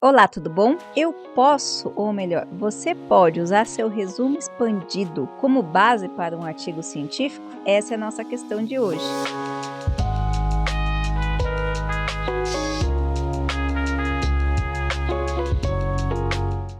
Olá, tudo bom? Eu posso, ou melhor, você pode usar seu resumo expandido como base para um artigo científico? Essa é a nossa questão de hoje.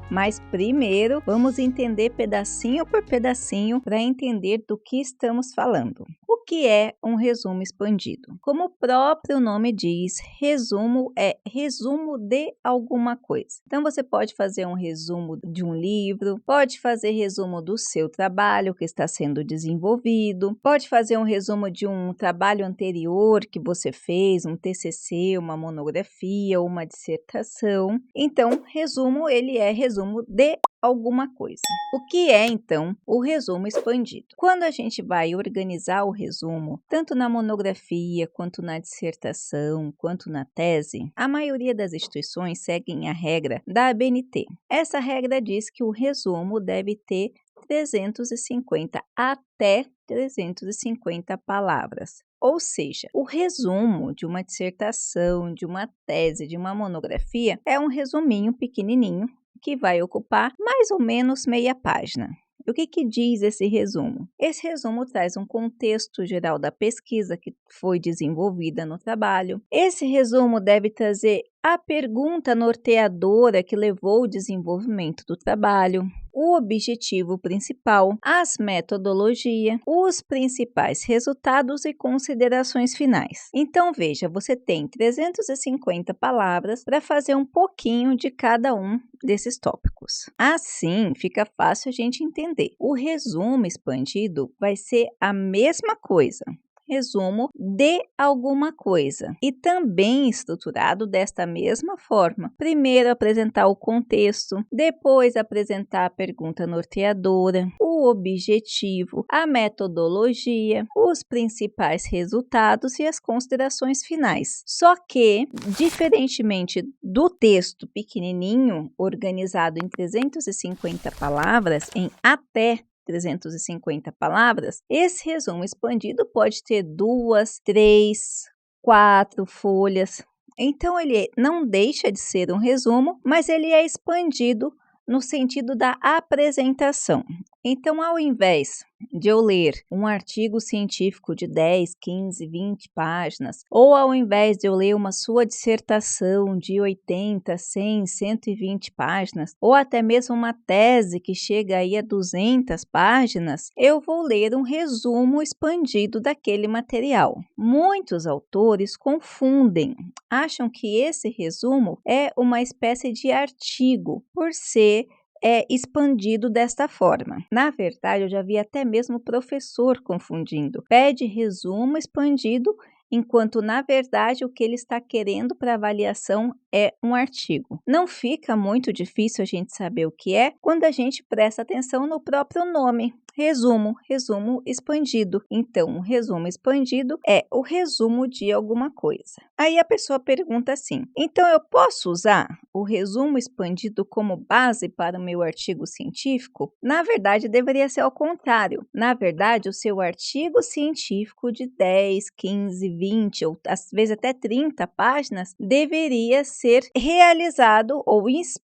Mas primeiro, vamos entender pedacinho por pedacinho para entender do que estamos falando. O que é um resumo expandido? Como o próprio nome diz, resumo é resumo de alguma coisa. Então você pode fazer um resumo de um livro, pode fazer resumo do seu trabalho que está sendo desenvolvido, pode fazer um resumo de um trabalho anterior que você fez, um TCC, uma monografia ou uma dissertação. Então, resumo, ele é resumo de alguma coisa. O que é, então, o resumo expandido? Quando a gente vai organizar o resumo, tanto na monografia, quanto na dissertação, quanto na tese, a maioria das instituições seguem a regra da ABNT. Essa regra diz que o resumo deve ter 350 até 350 palavras. Ou seja, o resumo de uma dissertação, de uma tese, de uma monografia é um resuminho pequenininho que vai ocupar mais ou menos meia página. O que diz esse resumo? Esse resumo traz um contexto geral da pesquisa que foi desenvolvida no trabalho. Esse resumo deve trazer a pergunta norteadora que levou ao desenvolvimento do trabalho, o objetivo principal, as metodologias, os principais resultados e considerações finais. Então, veja, você tem 350 palavras para fazer um pouquinho de cada um desses tópicos. Assim, fica fácil a gente entender. O resumo expandido vai ser a mesma coisa. Resumo de alguma coisa e também estruturado desta mesma forma. Primeiro apresentar o contexto, depois apresentar a pergunta norteadora, o objetivo, a metodologia, os principais resultados e as considerações finais. Só que, diferentemente do texto pequenininho, organizado em 350 palavras, em até 350 palavras, esse resumo expandido pode ter 2, 3, 4 folhas. Então, ele não deixa de ser um resumo, mas ele é expandido no sentido da apresentação. Então, ao invés de eu ler um artigo científico de 10, 15, 20 páginas, ou ao invés de eu ler uma sua dissertação de 80, 100, 120 páginas, ou até mesmo uma tese que chega aí a 200 páginas, eu vou ler um resumo expandido daquele material. Muitos autores confundem, acham que esse resumo é uma espécie de artigo, por ser expandido desta forma. Na verdade, eu já vi até mesmo professor confundindo. Pede resumo expandido, enquanto, na verdade, o que ele está querendo para avaliação é um artigo. Não fica muito difícil a gente saber o que é quando a gente presta atenção no próprio nome. Resumo expandido. Então, o resumo expandido é o resumo de alguma coisa. Aí a pessoa pergunta assim, então eu posso usar o resumo expandido como base para o meu artigo científico? Na verdade, deveria ser ao contrário. Na verdade, o seu artigo científico de 10, 15, 20 ou às vezes até 30 páginas deveria ser realizado ou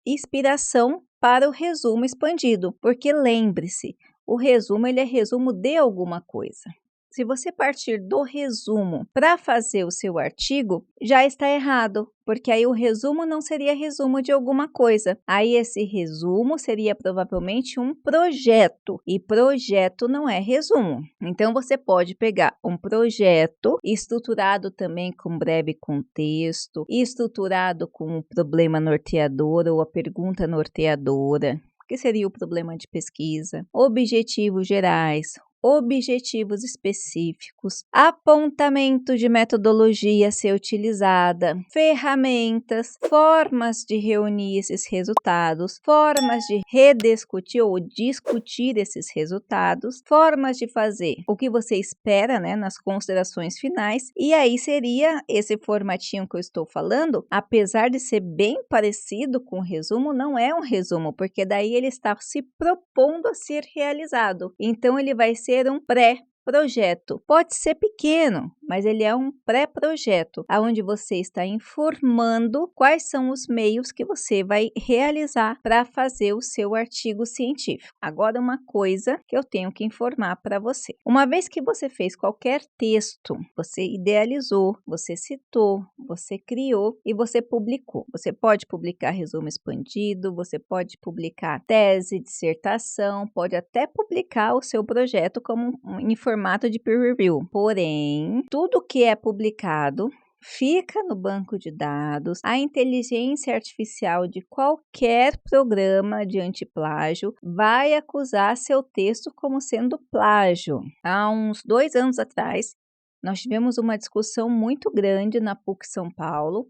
inspiração para o resumo expandido, porque lembre-se, o resumo ele é resumo de alguma coisa. Se você partir do resumo para fazer o seu artigo, já está errado, porque aí o resumo não seria resumo de alguma coisa. Aí esse resumo seria provavelmente um projeto, e projeto não é resumo. Então você pode pegar um projeto estruturado também com breve contexto, estruturado com o problema norteador ou a pergunta norteadora, que seria o problema de pesquisa, objetivos gerais, objetivos específicos, apontamento de metodologia a ser utilizada, ferramentas, formas de reunir esses resultados, formas de rediscutir ou discutir esses resultados, formas de fazer o que você espera, nas considerações finais, e aí seria esse formatinho que eu estou falando, apesar de ser bem parecido com o resumo, não é um resumo, porque daí ele está se propondo a ser realizado, então ele vai ser um pré-projeto. Pode ser pequeno, mas ele é um pré-projeto, onde você está informando quais são os meios que você vai realizar para fazer o seu artigo científico. Agora, uma coisa que eu tenho que informar para você. Uma vez que você fez qualquer texto, você idealizou, você citou, você criou e você publicou. Você pode publicar resumo expandido, você pode publicar tese, dissertação, pode até publicar o seu projeto como em formato de peer review. Porém, tudo que é publicado fica no banco de dados. A inteligência artificial de qualquer programa de antiplágio vai acusar seu texto como sendo plágio. Há uns 2 anos atrás, nós tivemos uma discussão muito grande na PUC São Paulo,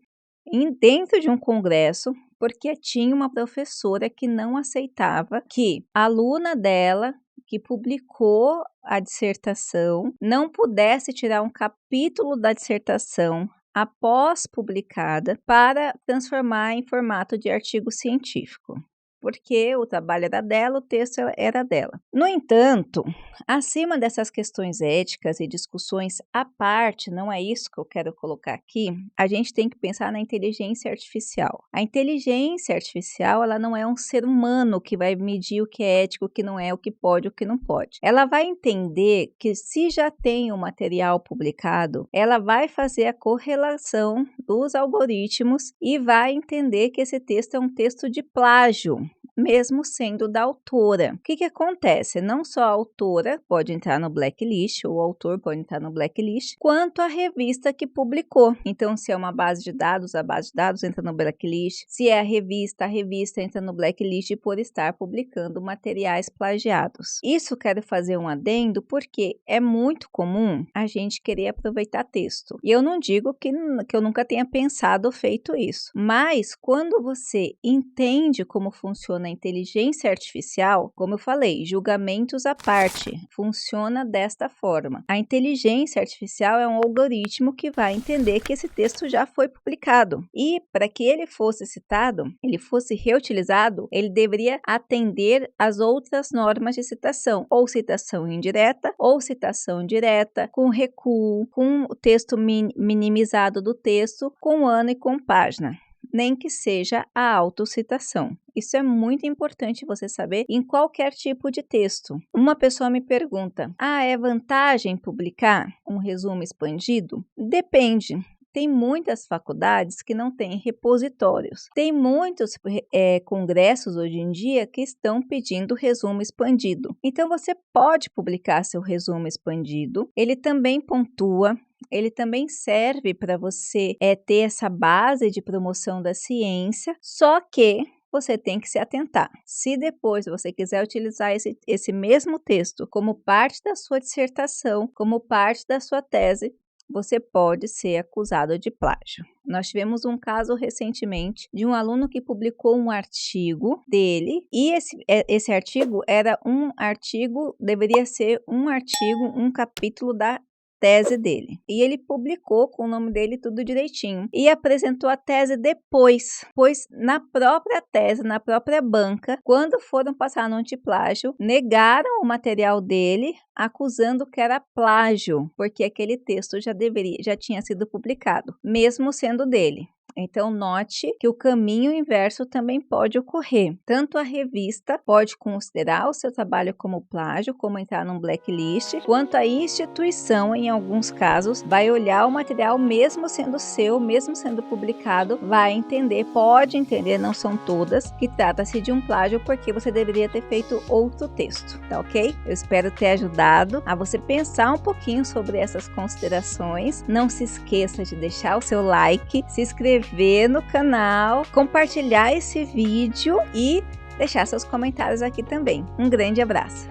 dentro de um congresso, porque tinha uma professora que não aceitava que a aluna dela, que publicou a dissertação, não pudesse tirar um capítulo da dissertação após publicada para transformar em formato de artigo científico, porque o trabalho era dela, o texto era dela. No entanto, acima dessas questões éticas e discussões à parte, não é isso que eu quero colocar aqui, a gente tem que pensar na inteligência artificial. A inteligência artificial, ela não é um ser humano que vai medir o que é ético, o que não é, o que pode, o que não pode. Ela vai entender que se já tem um material publicado, ela vai fazer a correlação dos algoritmos e vai entender que esse texto é um texto de plágio, mesmo sendo da autora. O que acontece? Não só a autora pode entrar no blacklist, ou o autor pode entrar no blacklist, quanto a revista que publicou. Então, se é uma base de dados, a base de dados entra no blacklist. Se é a revista entra no blacklist por estar publicando materiais plagiados. Isso quero fazer um adendo porque é muito comum a gente querer aproveitar texto. E eu não digo que eu nunca tenha pensado ou feito isso, mas quando você entende como funciona a inteligência artificial, como eu falei, julgamentos à parte, funciona desta forma. A inteligência artificial é um algoritmo que vai entender que esse texto já foi publicado. E para que ele fosse citado, ele fosse reutilizado, ele deveria atender às outras normas de citação, ou citação indireta, ou citação direta, com recuo, com o texto minimizado do texto, com ano e com página, nem que seja a autocitação. Isso é muito importante você saber em qualquer tipo de texto. Uma pessoa me pergunta: é vantagem publicar um resumo expandido? Depende. Tem muitas faculdades que não têm repositórios. Tem muitos congressos hoje em dia que estão pedindo resumo expandido. Então, você pode publicar seu resumo expandido. Ele também pontua. Ele também serve para você ter essa base de promoção da ciência, só que você tem que se atentar. Se depois você quiser utilizar esse mesmo texto como parte da sua dissertação, como parte da sua tese, você pode ser acusado de plágio. Nós tivemos um caso recentemente de um aluno que publicou um artigo dele e esse artigo deveria ser um capítulo da tese dele. E ele publicou com o nome dele tudo direitinho e apresentou a tese depois, pois na própria tese, na própria banca, quando foram passar no antiplágio, negaram o material dele, acusando que era plágio, porque aquele texto já tinha sido publicado, mesmo sendo dele. Então, note que o caminho inverso também pode ocorrer. Tanto a revista pode considerar o seu trabalho como plágio, como entrar num blacklist, quanto a instituição, em alguns casos, vai olhar o material mesmo sendo seu, mesmo sendo publicado, vai entender, pode entender, não são todas, que trata-se de um plágio porque você deveria ter feito outro texto, tá ok? Eu espero ter ajudado a você pensar um pouquinho sobre essas considerações. Não se esqueça de deixar o seu like, se inscrever no canal, compartilhar esse vídeo e deixar seus comentários aqui também. Um grande abraço!